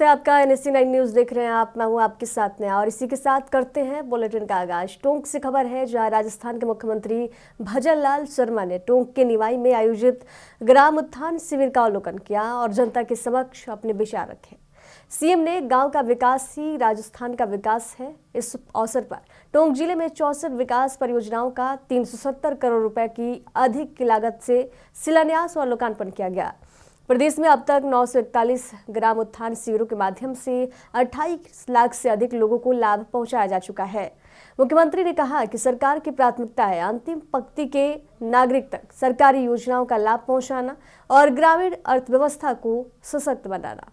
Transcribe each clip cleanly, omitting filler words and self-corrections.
है आपका NSC9 news देख रहे हैं आप। मैं हूं आपके साथ में और इसी के साथ करते हैं बुलेटिन का आगाज। टोंक से खबर है जहां राजस्थान के मुख्यमंत्री भजन लाल शर्मा ने टोंक के निवाई में आयोजित ग्राम उत्थान शिविर का अवलोकन किया और जनता के समक्ष अपने विचार रखे। सीएम ने गांव का विकास ही राजस्थान का विकास है। इस अवसर पर टोंक जिले में 64 विकास परियोजनाओं का 370 करोड़ रुपए की अधिक की लागत से शिलान्यास और लोकार्पण किया गया। प्रदेश में अब तक 941 ग्राम उत्थान शिविरों के माध्यम से 28 लाख से अधिक लोगों को लाभ पहुंचाया जा चुका है। मुख्यमंत्री ने कहा कि सरकार की प्राथमिकता है अंतिम पंक्ति के नागरिक तक सरकारी योजनाओं का लाभ पहुंचाना और ग्रामीण अर्थव्यवस्था को सशक्त बनाना।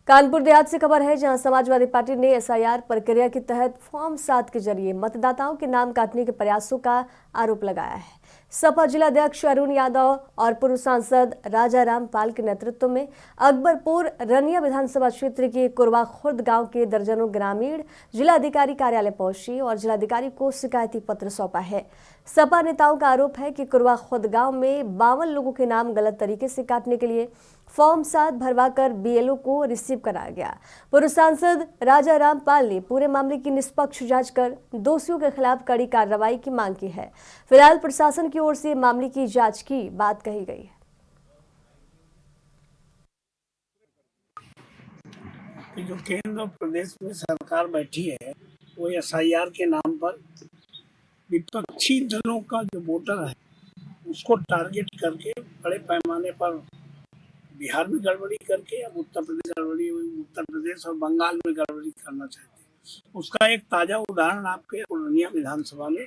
कानपुर देहात से खबर है जहां समाजवादी पार्टी ने SIR प्रक्रिया के तहत फॉर्म 7 के जरिए मतदाताओं के नाम काटने के प्रयासों का आरोप लगाया है। सपा जिलाध्यक्ष अरुण यादव और पूर्व सांसद राजा रामपाल के नेतृत्व में अकबरपुर रनिया विधानसभा क्षेत्र के कुरवा खुर्द गांव के दर्जनों ग्रामीण जिलाधिकारी कार्यालय पहुंची और जिलाधिकारी को शिकायती पत्र सौंपा है। सपा नेताओं का आरोप है कि कुरवा खुर्द गांव में 52 लोगों के नाम गलत तरीके से काटने के लिए फॉर्म 7 भरवाकर BLO को रिसीव कराया गया। पूर्व सांसद राजा रामपाल ने पूरे मामले की निष्पक्ष जांच कर दोषियों के खिलाफ कड़ी कार्रवाई की मांग की है। फिलहाल प्रशासन की ओर से मामले की जांच की बात कही गई है। जो केंद्र और प्रदेश में सरकार बैठी है वो SIR के नाम पर विपक्षी दलों का जो वोटर है उसको टारगेट करके बड़े पैमाने पर बिहार में गड़बड़ी करके अब उत्तर प्रदेश और बंगाल में गड़बड़ी करना चाहते हैं। उसका एक ताजा उदाहरण आपके पूर्णिया विधानसभा में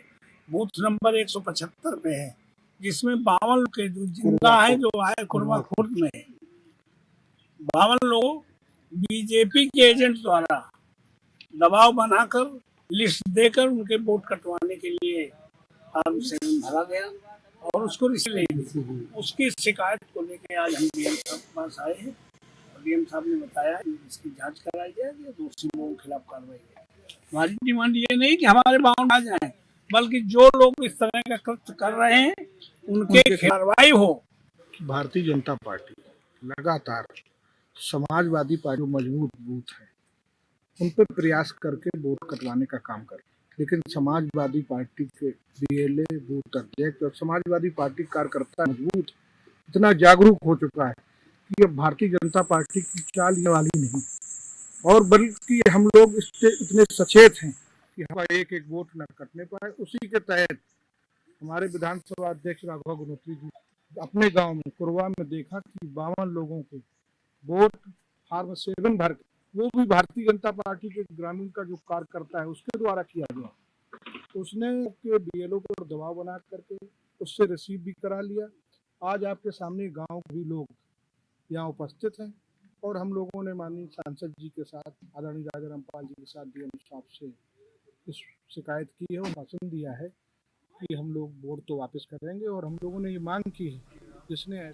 बूथ नंबर 175 पे है, जिसमें 52 के जो जिंदा है जो आए कुरवा खुर्द में 52 लोग बीजेपी के एजेंट द्वारा दबाव बनाकर लिस्ट देकर उनके वोट कटवाने के लिए फॉर्म 7 भरा गया और उसको उसकी शिकायत को लेकर आज हम DM साहब के पास आए हैं। DM साहब ने बताया कि इसकी जांच कराई जाएगी, दोषी लोगों के खिलाफ कार्रवाई की। हमारी डिमांड ये नहीं कि हमारे बाउंड आ जाए, बल्कि जो लोग इस तरह का कृत्य कर रहे हैं उनके कार्रवाई हो। भारतीय जनता पार्टी लगातार समाजवादी पार्टी मजबूत बूथ है उन पर प्रयास करके वोट कटवाने का काम कर, लेकिन समाजवादी पार्टी के BLA बूथ अध्यक्ष और समाजवादी पार्टी कार्यकर्ता मजबूत इतना जागरूक हो चुका है कि अब भारतीय जनता पार्टी की चाल ये वाली नहीं, और बल्कि हम लोग इससे इतने सचेत हैं कि हमारा एक एक वोट न कटने पाए। उसी के तहत हमारे विधानसभा अध्यक्ष राघव गुनोत्री जी अपने गांव में कुरवा में देखा कि 52 लोगों के वोट फॉर्म 7 भर, वो भी भारतीय जनता पार्टी के ग्रामीण का जो कार्यकर्ता है उसके द्वारा किया गया। उसने के BLO को दबाव बना करके उससे रिसीव भी करा लिया। आज आपके सामने गांव के भी लोग यहाँ उपस्थित हैं और हम लोगों ने माननीय सांसद जी के साथ आदरणीय राजा रामपाल जी के साथ DM साहब से इस शिकायत की है और भाषण दिया है कि हम लोग वोट तो वापस करेंगे और हम लोगों ने ये मांग की है जिसने।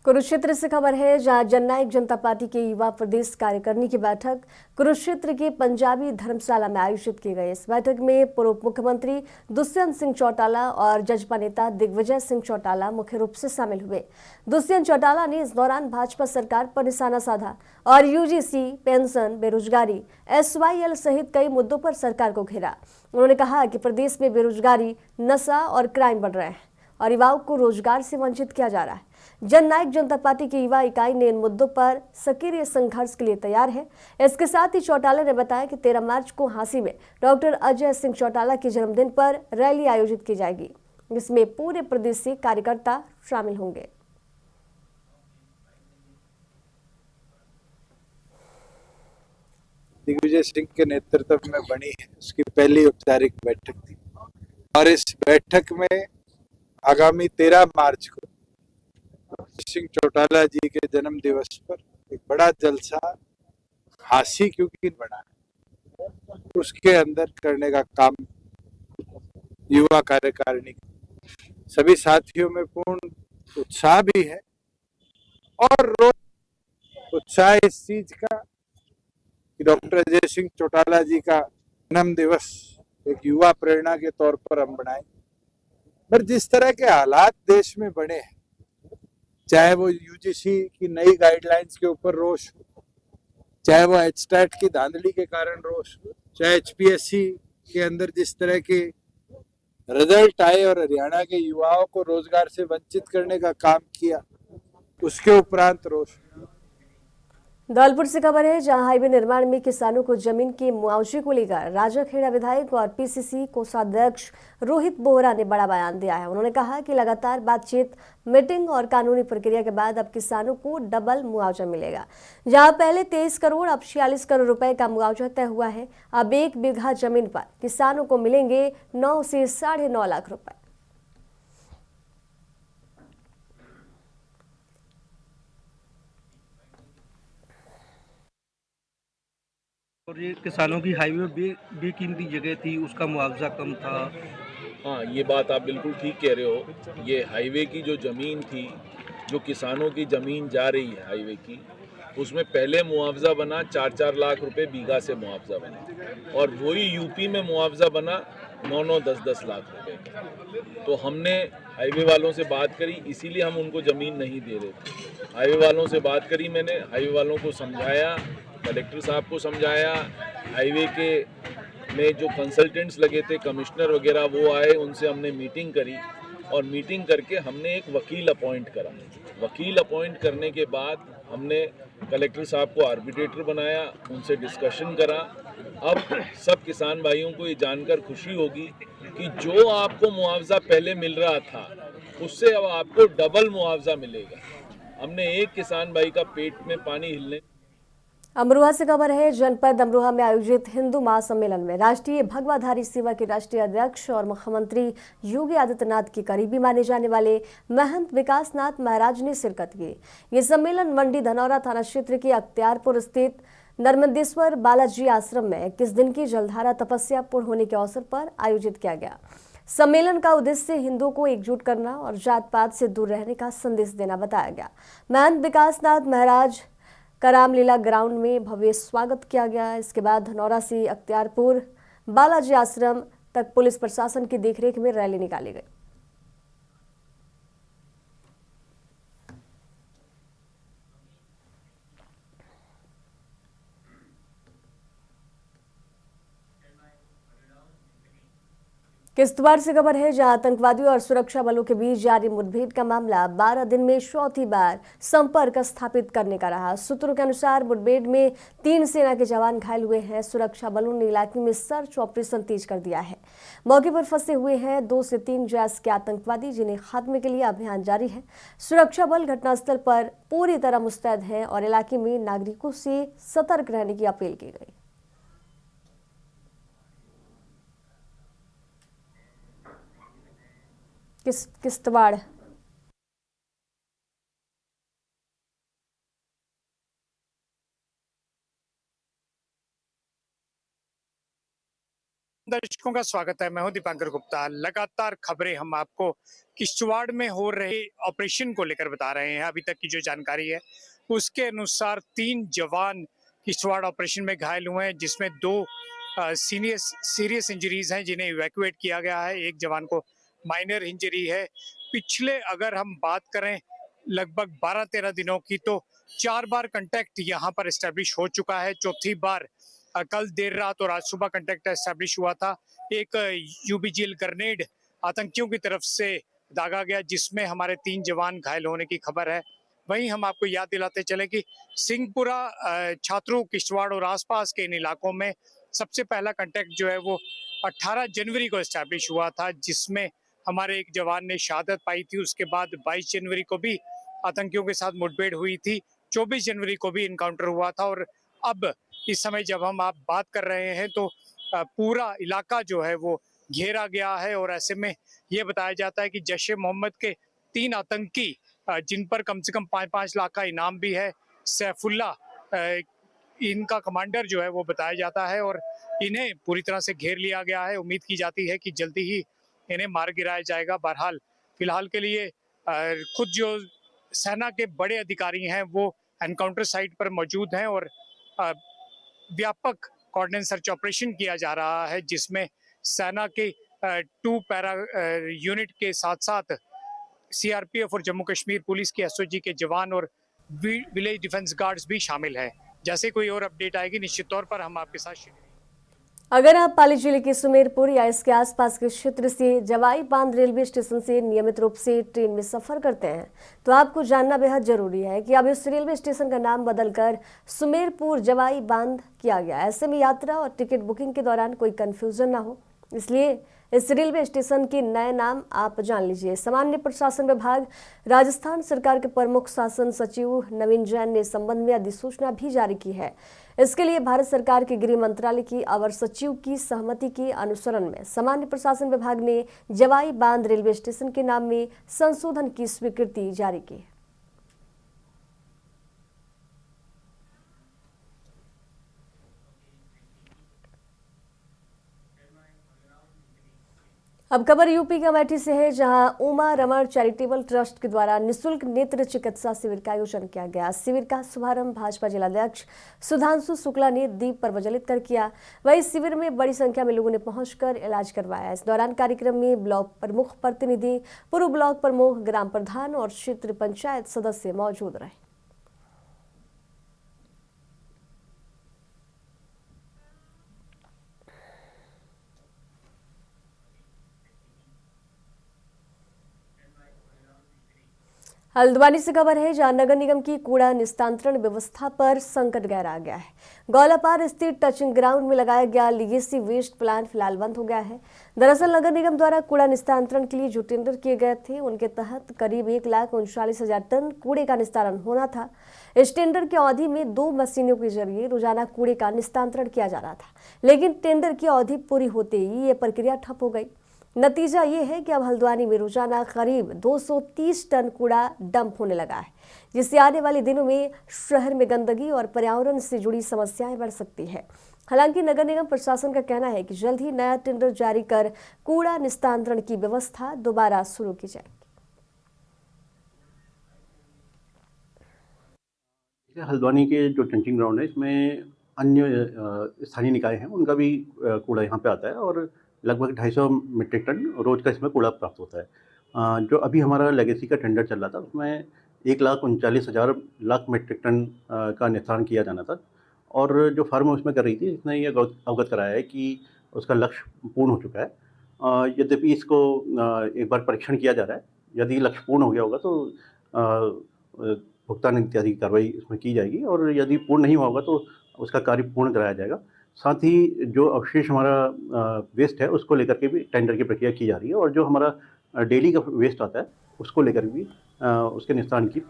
कुरुक्षेत्र से खबर है जहां जननायक जनता पार्टी के युवा प्रदेश कार्यकारिणी की बैठक कुरुक्षेत्र के पंजाबी धर्मशाला में आयोजित की गई। इस बैठक में पूर्व मुख्यमंत्री दुष्यंत सिंह चौटाला और जजपा नेता दिग्विजय सिंह चौटाला मुख्य रूप से शामिल हुए। दुष्यंत चौटाला ने इस दौरान भाजपा सरकार पर निशाना साधा और UGC, पेंशन, बेरोजगारी, SYL सहित कई मुद्दों पर सरकार को घेरा। उन्होंने कहा कि प्रदेश में बेरोजगारी, नशा और क्राइम बढ़ रहे हैं और युवाओं को रोजगार से वंचित किया जा रहा है। जननायक जनता पार्टी की युवा इकाई ने इन मुद्दों पर सक्रिय संघर्ष के लिए तैयार है। इसके साथ ही चौटाला ने बताया कि 13 मार्च को हांसी में डॉक्टर अजय सिंह चौटाला के जन्मदिन पर रैली आयोजित की जाएगी, जिसमें पूरे प्रदेश से कार्यकर्ता शामिल होंगे। दिग्विजय सिंह के नेतृत्व में बनी है, उसकी पहली औपचारिक बैठक थी और इस बैठक में आगामी 13 मार्च को सिंह चौटाला जी के जन्म दिवस पर एक बड़ा जलसा हासी क्योंकि बना है उसके अंदर करने का काम युवा कार्यकारिणी सभी साथियों में पूर्ण उत्साह भी है और रोज उत्साह इस चीज का कि डॉक्टर अजय सिंह चौटाला जी का जन्म दिवस एक युवा प्रेरणा के तौर पर हम बनाए। पर जिस तरह के हालात देश में बने हैं, चाहे वो यूजीसी की नई गाइडलाइंस के ऊपर रोष हो, चाहे वो एचस्टैट की धांधली के कारण रोष हो, चाहे एचपीएससी के अंदर जिस तरह के रिजल्ट आए और हरियाणा के युवाओं को रोजगार से वंचित करने का काम किया, उसके उपरांत रोष। धौलपुर से खबर है, जहां हाईवे निर्माण में किसानों को जमीन के मुआवजे को लेकर राजाखेड़ा विधायक और पीसीसी कोषाध्यक्ष रोहित बोहरा ने बड़ा बयान दिया है। उन्होंने कहा कि लगातार बातचीत, मीटिंग और कानूनी प्रक्रिया के बाद अब किसानों को डबल मुआवजा मिलेगा। जहां पहले 23 करोड़ अब 46 करोड़ रुपए का मुआवजा तय हुआ है। अब 1 बीघा जमीन पर किसानों को मिलेंगे 9 से 9.5 लाख रुपए। और ये किसानों की हाईवे बेकीमती जगह थी, उसका मुआवजा कम था। हाँ, ये बात आप बिल्कुल ठीक कह रहे हो। ये हाईवे की जो ज़मीन थी, जो किसानों की ज़मीन जा रही है हाईवे की, उसमें पहले मुआवजा बना 4-4 लाख रुपए बीघा से मुआवजा बना, और वही यूपी में मुआवजा बना 9-9, 10-10 लाख रुपए का। तो हमने हाईवे वालों से बात करी, इसीलिए हम उनको ज़मीन नहीं दे रहे थे। हाईवे वालों से बात करी मैंने, हाईवे वालों को समझाया, कलेक्टर साहब को समझाया, हाईवे के में जो कंसल्टेंट्स लगे थे, कमिश्नर वगैरह, वो आए, उनसे हमने मीटिंग करी, और मीटिंग करके हमने एक वकील अपॉइंट करा। वकील अपॉइंट करने के बाद हमने कलेक्टर साहब को आर्बिट्रेटर बनाया, उनसे डिस्कशन करा। अब सब किसान भाइयों को ये जानकर खुशी होगी कि जो आपको मुआवजा पहले मिल रहा था, उससे अब आपको डबल मुआवजा मिलेगा। हमने एक किसान भाई का पेट में पानी हिलने। अमरोहा से खबर है, जनपद अमरोहा में आयोजित हिंदू महासम्मेलन में राष्ट्रीय भगवाधारी सेवा के राष्ट्रीय अध्यक्ष और मुख्यमंत्री योगी आदित्यनाथ के करीबी माने जाने वाले महंत विकासनाथ महाराज ने शिरकत की। ये सम्मेलन मंडी धनौरा थाना क्षेत्र के अख्तियारपुर स्थित नर्मदेश्वर बालाजी आश्रम में 21 दिन की जलधारा तपस्या पूर्ण होने के अवसर पर आयोजित किया गया। सम्मेलन का उद्देश्य हिंदुओं को एकजुट करना और जात पात से दूर रहने का संदेश देना बताया गया। महंत विकासनाथ महाराज का रामलीला ग्राउंड में भव्य स्वागत किया गया। इसके बाद धनौरा से अख्तियारपुर बालाजी आश्रम तक पुलिस प्रशासन की देखरेख में रैली निकाली गई। किश्तवाड़ से खबर है, जहां आतंकवादियों और सुरक्षा बलों के बीच जारी मुठभेड़ का मामला 12 दिन में चौथी बार संपर्क स्थापित करने का रहा। सूत्रों के अनुसार मुठभेड़ में 3 सेना के जवान घायल हुए हैं। सुरक्षा बलों ने इलाके में सर्च ऑपरेशन तेज कर दिया है। मौके पर फंसे हुए हैं 2 से 3 जैश के आतंकवादी, जिन्हें खात्मे के लिए अभियान जारी है। सुरक्षा बल घटनास्थल पर पूरी तरह मुस्तैद हैं और इलाके में नागरिकों से सतर्क रहने की अपील की गई। किश्तवाड़ दर्शकों का स्वागत है। मैं हूं दीपांकर गुप्ता। लगातार खबरें हम आपको किश्तवाड़ में हो रहे ऑपरेशन को लेकर बता रहे हैं। अभी तक की जो जानकारी है उसके अनुसार 3 जवान किश्तवाड़ ऑपरेशन में घायल हुए हैं, जिसमें 2 सीरियस इंजरीज हैं जिन्हें इवैक्यूएट किया गया है। एक जवान को माइनर इंजरी है। पिछले अगर हम बात करें लगभग 12-13 दिनों की, तो 4 बार कांटेक्ट यहां पर एस्टेब्लिश हो चुका है। चौथी बार कल देर रात और आज सुबह कांटेक्ट एस्टेब्लिश हुआ था। एक यूबीजीएल ग्रेनेड आतंकियों की तरफ से दागा गया, जिसमें हमारे 3 जवान घायल होने की खबर है। वहीं हम आपको याद दिलाते चले कि सिंहपुरा, छात्रों, किश्तवाड़ और आसपास के इन इलाकों में सबसे पहला कांटेक्ट जो है वो 18 जनवरी को एस्टेब्लिश हुआ था, जिसमें हमारे एक जवान ने शहादत पाई थी। उसके बाद 22 जनवरी को भी आतंकियों के साथ मुठभेड़ हुई थी। 24 जनवरी को भी इनकाउंटर हुआ था। और अब इस समय जब हम आप बात कर रहे हैं तो पूरा इलाका जो है वो घेरा गया है। और ऐसे में ये बताया जाता है कि जैश-ए-मोहम्मद के 3 आतंकी, जिन पर कम से कम 5-5 लाख का इनाम भी है, सैफुल्ला इनका कमांडर जो है वो बताया जाता है, और इन्हें पूरी तरह से घेर लिया गया है। उम्मीद की जाती है कि जल्दी ही इन्हें मार गिराया जाएगा। बहरहाल फिलहाल के लिए खुद जो सेना के बड़े अधिकारी हैं वो एनकाउंटर साइट पर मौजूद हैं और व्यापक कॉर्डिनेशन सर्च ऑपरेशन किया जा रहा है, जिसमें सेना के 2 पैरा यूनिट के साथ साथ सीआरपीएफ और जम्मू कश्मीर पुलिस के एसओजी के जवान और विलेज डिफेंस गार्ड्स भी शामिल हैं। जैसे कोई और अपडेट आएगी निश्चित तौर पर हम आपके साथ शेयर करेंगे। अगर आप पाली जिले के सुमेरपुर या इसके आसपास के क्षेत्र से जवाई बांध रेलवे स्टेशन से नियमित रूप से ट्रेन में सफर करते हैं तो आपको जानना बेहद जरूरी है कि अब इस रेलवे स्टेशन का नाम बदलकर सुमेरपुर जवाई बांध किया गया है। ऐसे में यात्रा और टिकट बुकिंग के दौरान कोई कंफ्यूजन ना हो, इसलिए इस रेलवे स्टेशन के नए नाम आप जान लीजिए। सामान्य प्रशासन विभाग राजस्थान सरकार के प्रमुख शासन सचिव नवीन जैन ने इस संबंध में अधिसूचना भी जारी की है। इसके लिए भारत सरकार के गृह मंत्रालय की अवर सचिव की सहमति के अनुसरण में सामान्य प्रशासन विभाग ने जवाई बांध रेलवे स्टेशन के नाम में संशोधन की स्वीकृति जारी की। अब खबर यूपी के अमेठी से है, जहां उमा रमण चैरिटेबल ट्रस्ट के द्वारा निशुल्क नेत्र चिकित्सा शिविर का आयोजन किया गया। शिविर का शुभारंभ भाजपा जिलाध्यक्ष सुधांशु शुक्ला ने दीप प्रज्वलित कर किया। वहीं शिविर में बड़ी संख्या में लोगों ने पहुंचकर इलाज करवाया। इस दौरान कार्यक्रम में ब्लॉक प्रमुख प्रतिनिधि, पूर्व ब्लॉक प्रमुख, ग्राम प्रधान और क्षेत्र पंचायत सदस्य मौजूद रहे। हल्द्वानी से खबर है, जहां नगर निगम की कूड़ा निस्तांतरण व्यवस्था पर संकट गहरा गया है। गौलापार स्थित टचिंग ग्राउंड में लगाया गया लीगेसी वेस्ट प्लांट फिलहाल बंद हो गया है। दरअसल नगर निगम द्वारा कूड़ा निस्तांतरण के लिए जो टेंडर किए गए थे, उनके तहत करीब 1,39,000 टन कूड़े का निस्तारण होना था। इस टेंडर की अवधि में 2 मशीनों के जरिए रोजाना कूड़े का निस्तांतरण किया जा रहा था, लेकिन टेंडर की अवधि पूरी होते ही ये प्रक्रिया ठप हो गई। नतीजा ये है कि अब हल्द्वानी में रोजाना करीब 230 टन कूड़ा डंप होने लगा है, जिससे आने वाले दिनों में शहर में गंदगी और पर्यावरण से जुड़ी समस्याएं बढ़ सकती है। हालांकि नगर निगम प्रशासन का कहना है कि जल्द ही नया टेंडर जारी कर कूड़ा निस्तांतरण की व्यवस्था दोबारा शुरू की जाएगी। हल्द्वानी के जो ट्रंचिंग ग्राउंड है, इसमें अन्य स्थानीय निकाय हैं, उनका भी कूड़ा यहाँ पे आता है और लगभग 250 मीट्रिक टन रोज का इसमें कूड़ा प्राप्त होता है। जो अभी हमारा लेगेसी का टेंडर चल रहा था, उसमें 1,39,000 लाख मीट्रिक टन का निस्तारण किया जाना था और जो फर्म उसमें कर रही थी, इसने ये अवगत कराया है कि उसका लक्ष्य पूर्ण हो चुका है। यद्यपि इसको एक बार परीक्षण किया जा रहा है, यदि लक्ष्य पूर्ण हो गया होगा तो भुगतान इत्यादि की कार्रवाई इसमें की जाएगी और यदि पूर्ण नहीं हुआ होगा तो उसका कार्य पूर्ण कराया जाएगा। साथ ही जो अवशेष हमारा वेस्ट है, उसको लेकर के भी टेंडर की प्रक्रिया की जा रही है और जो हमारा डेली का वेस्ट आता है, उसको लेकर भी उसके निस्तारण की।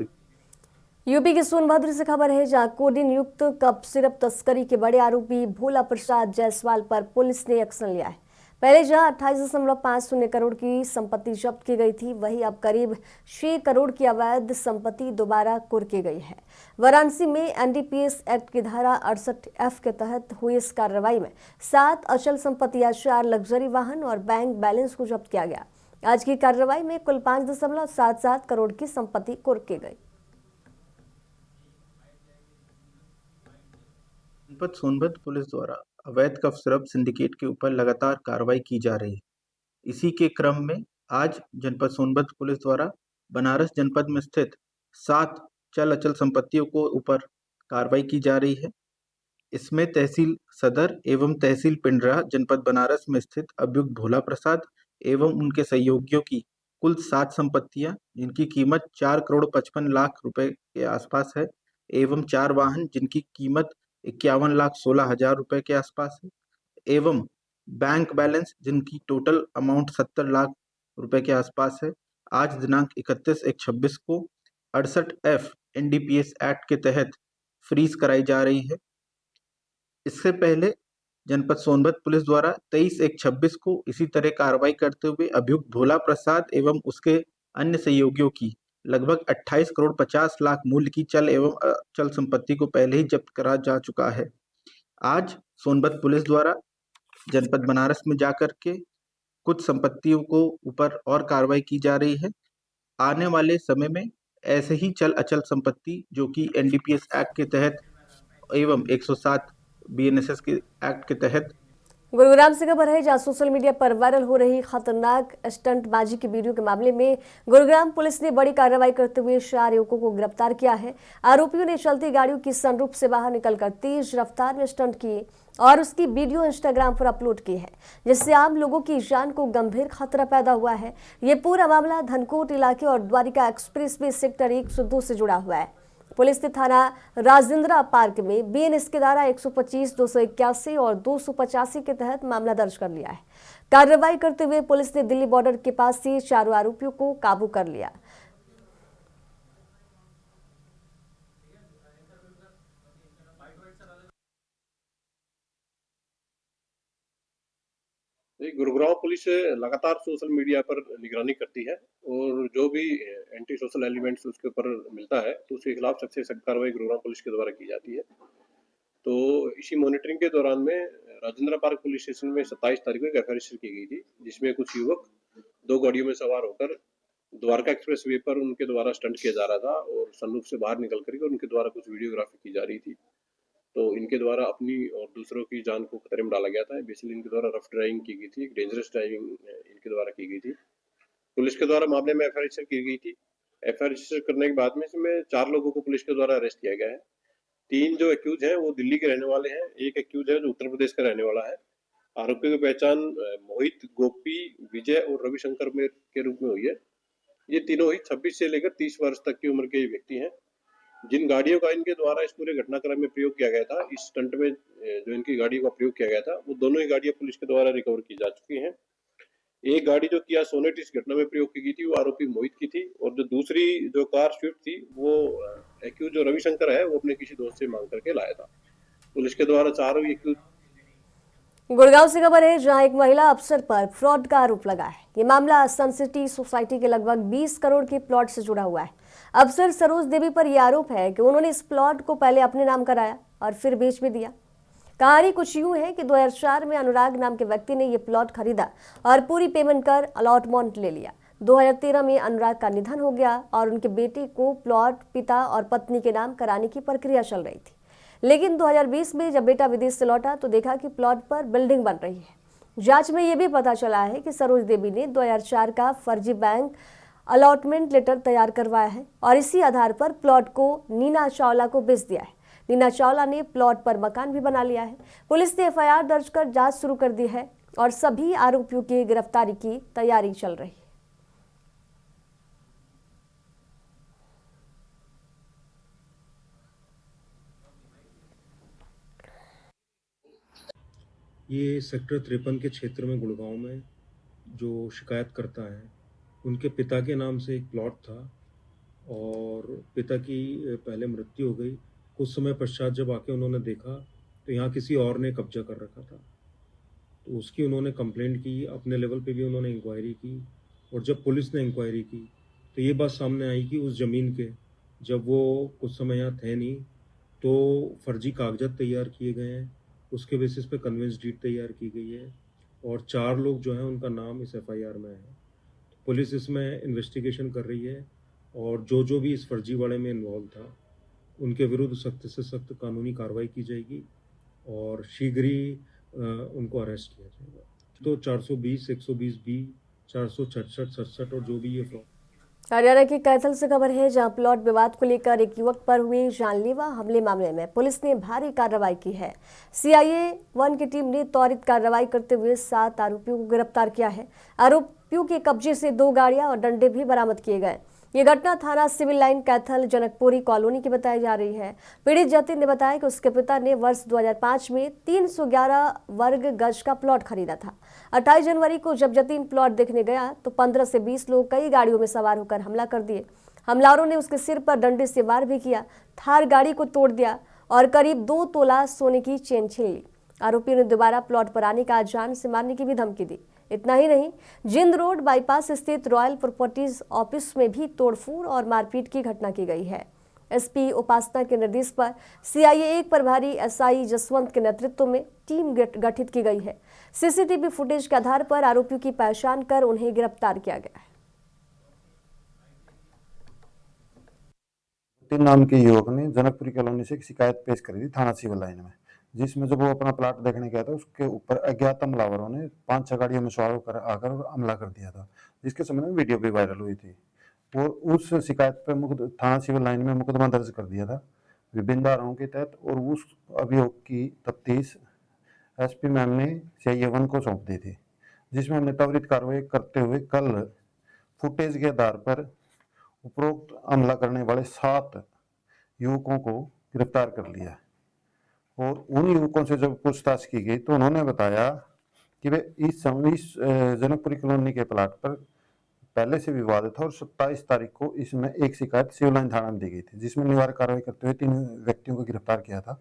यूपी के सोनभद्र से खबर है, जहां कोडीन युक्त कप सिरप तस्करी के बड़े आरोपी भोला प्रसाद जायसवाल पर पुलिस ने एक्शन लिया है। पहले जहां 28.50 करोड़ की संपत्ति जब्त की गई थी, वहीं अब करीब 6 करोड़ की अवैध संपत्ति दोबारा कुर्क की गई है। वाराणसी में एनडीपीएस एक्ट की धारा 68F के तहत हुई इस कार्रवाई में 7 अचल संपत्तियां, 4 लग्जरी वाहन और बैंक बैलेंस को जब्त किया गया। आज की कार्रवाई में कुल 5.77 करोड़ की संपत्ति कुर्क की गई। जनपद सोनभद्र पुलिस द्वारा अवैध कफ सिरप सिंडिकेट के ऊपर लगातार कार्रवाई की जा रही है। इसी के क्रम में आज जनपद सोनभद्र पुलिस द्वारा बनारस जनपद में स्थित 7 चल अचल संपत्तियों को ऊपर कार्रवाई की जा रही है। इसमें तहसील सदर एवं तहसील पिंडरा जनपद बनारस में स्थित अभियुक्त भोला प्रसाद एवं उनके सहयोगियों की कुल 7 संपत्तियां, जिनकी कीमत 4 करोड़ 55 लाख रुपए के आसपास है, एवं 4 वाहन जिनकी कीमत 51,16,000 रुपए के आसपास है, एवं बैंक बैलेंस जिनकी टोटल अमाउंट 70 लाख रुपए के आसपास है। आज दिनांक 31/1/26 को 68F एनडीपीएस एक्ट के तहत फ्रीज कराई जा रही है। इससे पहले जनपद सोनभद्र पुलिस द्वारा 23/1/26 को इसी तरह कार्रवाई करते हुए अभियुक्त भोला प्रसाद एवं उसके अन्य सहयोगियों की लगभग 28 करोड़ 50 लाख मूल्य की चल एवं अचल संपत्ति को पहले ही जब्त करा जा चुका है। आज सोनभद्र पुलिस द्वारा जनपद बनारस में जाकर के कुछ संपत्तियों को ऊपर और कार्रवाई की जा रही है। आने वाले समय में ऐसे ही चल अचल संपत्ति जो कि एनडीपीएस एक्ट के तहत एवं 107 बीएनएसएस के एक्ट के तहत। गुरुग्राम से खबर है जहां सोशल मीडिया पर वायरल हो रही खतरनाक स्टंटबाजी की वीडियो के मामले में गुरुग्राम पुलिस ने बड़ी कार्रवाई करते हुए 4 युवकों को गिरफ्तार किया है। आरोपियों ने चलती गाड़ियों की सनरूफ से बाहर निकलकर तेज रफ्तार में स्टंट किए और उसकी वीडियो इंस्टाग्राम पर अपलोड की है, जिससे आम लोगों की जान को गंभीर खतरा पैदा हुआ है। ये पूरा मामला धनकोट इलाके और द्वारिका एक्सप्रेसवे सेक्टर 102 से जुड़ा हुआ है। पुलिस ने थाना राजेंद्रा पार्क में बीएनएस के धारा 125, 281 और 285 के तहत मामला दर्ज कर लिया है। कार्रवाई करते हुए पुलिस ने दिल्ली बॉर्डर के पास से 4 आरोपियों को काबू कर लिया। गुरुग्राम पुलिस लगातार सोशल मीडिया पर निगरानी करती है और जो भी एंटी सोशल एलिमेंट्स उसके ऊपर मिलता है तो उसके खिलाफ सख्त से सख्त कार्रवाई गुरुग्राम पुलिस के द्वारा की जाती है। तो इसी मॉनिटरिंग के दौरान में राजेंद्र पार्क पुलिस स्टेशन में 27 तारीख को एक एफआईआर रजिस्टर की गई थी, जिसमें कुछ युवक 2 गाड़ियों में सवार होकर द्वारका एक्सप्रेस वे पर उनके द्वारा स्टंट किया जा रहा था और सनरूफ से बाहर निकल करके उनके द्वारा कुछ वीडियोग्राफी की जा रही थी। तो इनके द्वारा अपनी और दूसरों की जान को खतरे में डाला गया था। बेसिकली इनके द्वारा रफ ड्राइविंग की गई थी, डेंजरस ड्राइविंग इनके द्वारा की गई थी। पुलिस के द्वारा मामले में एफआईआर रजिस्टर की गई थी। एफआईआर रजिस्टर करने के बाद में इसमें 4 लोगों को पुलिस के द्वारा अरेस्ट किया गया है। 3 जो एक्यूज हैं वो दिल्ली के रहने वाले हैं, एक एक्यूज है जो उत्तर प्रदेश का रहने वाला है। आरोपियों की पहचान मोहित, गोपी, विजय और रविशंकर में के रूप में हुई है। ये तीनों ही 26 से लेकर 30 वर्ष तक की उम्र के व्यक्ति हैं। जिन गाड़ियों का इनके द्वारा इस पूरे घटनाक्रम में प्रयोग किया गया था, इस स्टंट में जो इनकी गाड़ियों का प्रयोग किया गया था, वो दोनों ही गाड़ियां पुलिस के द्वारा रिकवर की जा चुकी हैं। एक गाड़ी जो किया सोनेट इस घटना में प्रयोग की गई थी वो आरोपी मोहित की थी और जो दूसरी जो कार स्विफ्ट थी वो एक्यूज जो रविशंकर है वो अपने किसी दोस्त से मांग करके लाया था। पुलिस के द्वारा 4 एक्यूज। गुड़गांव से खबर है जहां एक महिला अफसर पर फ्रॉड का आरोप लगा है। ये मामला सन सिटी सोसाइटी के लगभग 20 करोड़ के प्लॉट से जुड़ा हुआ है। अफसर सरोज देवी पर यह आरोप है कि उन्होंने इस प्लॉट को पहले अपने नाम कराया और फिर बेच भी दिया। कहानी कुछ यूं है कि 2004 में अनुराग नाम के व्यक्ति ने यह प्लॉट खरीदा और पूरी पेमेंट कर अलॉटमेंट ले लिया। 2013 में अनुराग का निधन हो गया और उनके बेटे को प्लॉट पिता और पत्नी के नाम कराने की प्रक्रिया चल रही थी। लेकिन 2020 में जब बेटा विदेश से लौटा तो देखा कि प्लॉट पर बिल्डिंग बन रही है। जांच में यह भी पता चला है कि सरोज देवी ने 2004 का फर्जी बैंक अलॉटमेंट लेटर तैयार करवाया है और इसी आधार पर प्लॉट को नीना चावला को बेच दिया है। नीना चावला ने प्लॉट पर मकान भी बना लिया है। पुलिस ने एफआईआर दर्ज कर जांच शुरू कर दी है और सभी आरोपियों की गिरफ्तारी की तैयारी चल रही है। ये सेक्टर 53 के क्षेत्र में गुड़गांव में जो शिकायत करता है उनके पिता के नाम से एक प्लॉट था और पिता की पहले मृत्यु हो गई। कुछ समय पश्चात जब आके उन्होंने देखा तो यहाँ किसी और ने कब्जा कर रखा था, तो उसकी उन्होंने कंप्लेंट की। अपने लेवल पे भी उन्होंने इंक्वायरी की और जब पुलिस ने इंक्वायरी की तो ये बात सामने आई कि उस ज़मीन के जब वो कुछ समय यहाँ थे नहीं तो फर्जी कागजात तैयार किए गए हैं, उसके बेसिस पे कन्वेंस डीड तैयार की गई है और 4 लोग जो हैं उनका नाम इस एफआईआर में है। पुलिस इसमें इन्वेस्टिगेशन कर रही है और जो भी इस फर्जीवाड़े में इन्वॉल्व था उनके विरुद्ध सख्त से सख्त कानूनी कार्रवाई की जाएगी और शीघ्र ही उनको अरेस्ट किया जाएगा। तो 420, 120B, 466, 67 और जो भी ये फ्रॉड। हरियाणा के कैथल से खबर है जहां प्लॉट विवाद को लेकर एक युवक पर हुए जानलेवा हमले मामले में पुलिस ने भारी कार्रवाई की है। सीआईए 1 की टीम ने त्वरित कार्रवाई करते हुए 7 आरोपियों को गिरफ्तार किया है। आरोपियों के कब्जे से 2 गाड़ियां और डंडे भी बरामद किए गए। ये घटना थाना civil line Kaithal Janakpuri colony की बताई जा रही है। पीड़ित जतिन ने बताया कि उसके पिता ने वर्ष 2005 में 311 वर्ग गज का प्लॉट खरीदा था। 28 जनवरी को जब जतिन प्लॉट देखने गया तो 15 से 20 लोग कई गाड़ियों में सवार होकर हमला कर दिए। हमलावरों ने उसके सिर पर डंडे से वार भी किया, थार गाड़ी को तोड़ दिया और करीब 2 तोला सोने की चेन छीन ली। आरोपियों ने दोबारा प्लॉट पर आने का जान से मारने की भी धमकी दी। इतना ही नहीं, जिंद रोड बाईपास स्थित रॉयल प्रॉपर्टीज ऑफिस में भी तोड़फोड़ और मारपीट की घटना की गई है। एसपी उपासना के निर्देश पर सीआईए 1 प्रभारी एसआई जसवंत के नेतृत्व में टीम गठित की गई है। सीसीटीवी फुटेज के आधार पर आरोपियों की पहचान कर उन्हें गिरफ्तार किया गया है। नाम के युवक ने जनकपुरी कॉलोनी से एक शिकायत पेश करी थी थाना सिविल लाइन में। जिसमें जब वो अपना प्लाट देखने गया था उसके ऊपर अज्ञात हमलावरों ने 5-6 गाड़ियों में सवार होकर आकर हमला कर दिया था, जिसके संबंध में वीडियो भी वायरल हुई थी। और उस शिकायत पर थाना सिविल लाइन में मुकदमा दर्ज कर दिया था विभिन्न धाराओं के तहत, और उस अभियोग की तफ्तीश एसपी मैम ने सीआईए 1 को सौंप दी थी, जिसमें हमने त्वरित कार्रवाई करते हुए कल फुटेज के आधार पर उपरोक्त हमला करने वाले 7 युवकों को गिरफ्तार कर लिया। और उन युवकों से जब पूछताछ की गई तो उन्होंने बताया कि वे इस जनकपुरी कॉलोनी के प्लाट पर पहले से विवाद था और 27 तारीख को इसमें एक शिकायत सिविल लाइन थाना में दी गई थी, जिसमें निवारक कार्रवाई करते हुए 3 व्यक्तियों को गिरफ्तार किया था।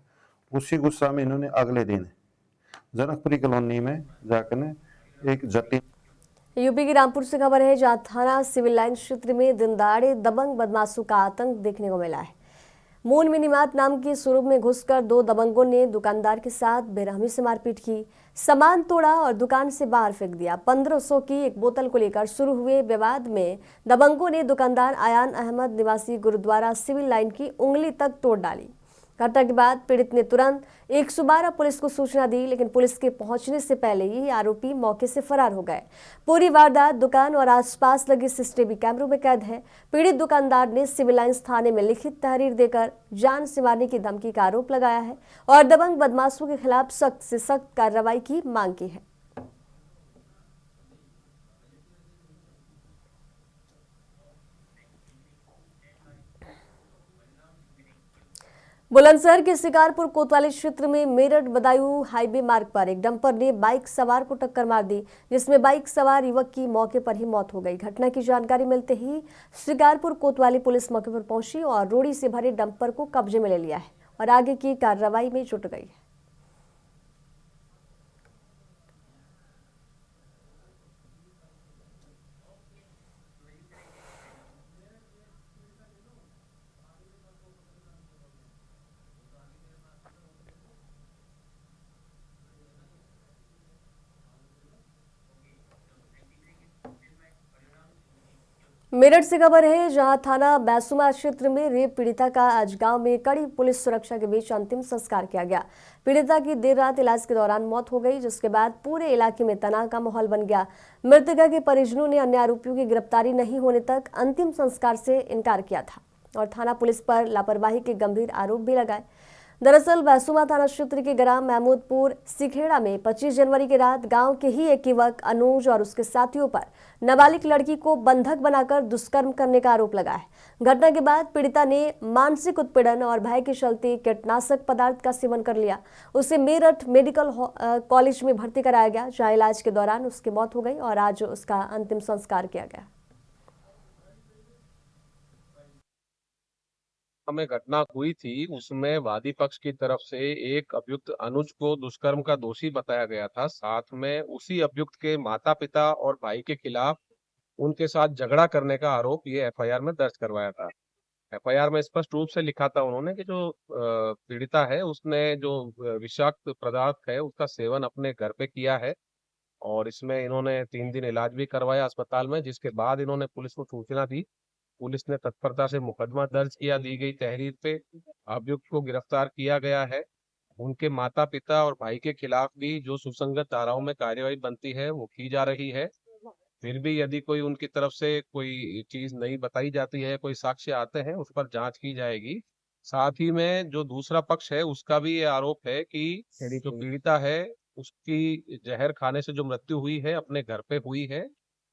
उसी गुस्सा में इन्होंने अगले दिन जनकपुरी कॉलोनी में जाकर एक जटिल यूपी की रामपुर से खबर है, जहां थाना सिविल लाइन क्षेत्र में दिन दहाड़े दबंग बदमाशों का आतंक देखने को मिला है। मून मिनीमार्ट नाम के शोरूम में घुसकर 2 दबंगों ने दुकानदार के साथ बेरहमी से मारपीट की, सामान तोड़ा और दुकान से बाहर फेंक दिया। 1500 की एक बोतल को लेकर शुरू हुए विवाद में दबंगों ने दुकानदार आयान अहमद निवासी गुरुद्वारा सिविल लाइन की उंगली तक तोड़ डाली। घटना के बाद पीड़ित ने तुरंत 112 पुलिस को सूचना दी, लेकिन पुलिस के पहुंचने से पहले ही आरोपी मौके से फरार हो गए। पूरी वारदात दुकान और आसपास लगे सीसीटीवी कैमरों में कैद है। पीड़ित दुकानदार ने सिविल लाइंस थाने में लिखित तहरीर देकर जान से मारने की धमकी का आरोप लगाया है और दबंग बदमाशों के खिलाफ सख्त से सख्त कार्रवाई की मांग की है। बुलंदशहर के शिकारपुर कोतवाली क्षेत्र में मेरठ बदायूं हाईवे मार्ग पर एक डंपर ने बाइक सवार को टक्कर मार दी, जिसमें बाइक सवार युवक की मौके पर ही मौत हो गई। घटना की जानकारी मिलते ही शिकारपुर कोतवाली पुलिस मौके पर पहुंची और रोड़ी से भरे डंपर को कब्जे में ले लिया है और आगे की कार्रवाई में जुट गई है। मेरठ से खबर है, जहां थाना बैसुमा क्षेत्र में रेप पीड़िता का आज गांव में कड़ी पुलिस सुरक्षा के बीच अंतिम संस्कार किया गया। पीड़िता की देर रात इलाज के दौरान मौत हो गई, जिसके बाद पूरे इलाके में तनाव का माहौल बन गया। मृतका के परिजनों ने अन्य आरोपियों की गिरफ्तारी नहीं होने तक अंतिम संस्कार से इनकार किया था और थाना पुलिस पर लापरवाही के गंभीर आरोप भी लगाए। दरअसल बैसुमा थाना क्षेत्र के ग्राम महमूदपुर सिखेड़ा में 25 जनवरी की रात गांव के ही एक युवक अनुज और उसके साथियों पर नाबालिग लड़की को बंधक बनाकर दुष्कर्म करने का आरोप लगा है। घटना के बाद पीड़िता ने मानसिक उत्पीड़न और भय के चलते कीटनाशक पदार्थ का सेवन कर लिया। उसे मेरठ मेडिकल कॉलेज में भर्ती कराया गया, जहां इलाज के दौरान उसकी मौत हो गई और आज उसका अंतिम संस्कार किया गया। में घटना हुई थी उसमें वादी पक्ष की तरफ से एक अभियुक्त अनुज को दुष्कर्म का दोषी बताया गया था। साथ में उसी अभियुक्त के माता पिता और भाई के खिलाफ उनके साथ झगड़ा करने का आरोप ये एफआईआर में दर्ज करवाया था। एफआईआर में स्पष्ट रूप से लिखा था उन्होंने कि जो पीड़िता है उसने जो विषाक्त पदार्थ है उसका सेवन अपने घर पे किया है और इसमें इन्होंने 3 दिन इलाज भी करवाया अस्पताल में, जिसके बाद इन्होंने पुलिस को सूचना दी। पुलिस ने तत्परता से मुकदमा दर्ज किया, दी गई तहरीर पे अभियुक्त को गिरफ्तार किया गया है। उनके माता पिता और भाई के खिलाफ भी जो सुसंगत धाराओं में कार्यवाही बनती है वो की जा रही है। फिर भी यदि कोई उनकी तरफ से कोई चीज नहीं बताई जाती है, कोई साक्ष्य आते हैं, उस पर जांच की जाएगी। साथ ही में जो दूसरा पक्ष है उसका भी ये आरोप है कि जो पीड़िता है उसकी जहर खाने से जो मृत्यु हुई है अपने घर पे हुई है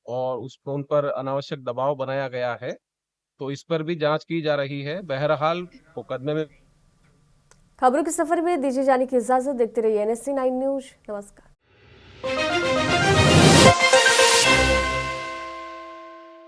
और उन पर अनावश्यक दबाव बनाया गया है, तो इस पर भी जांच की जा रही है। बहरहाल मुकदमे में खबरों के सफर में दीजिए जाने की इजाजत। देखते रहिए NSC 9 न्यूज। नमस्कार।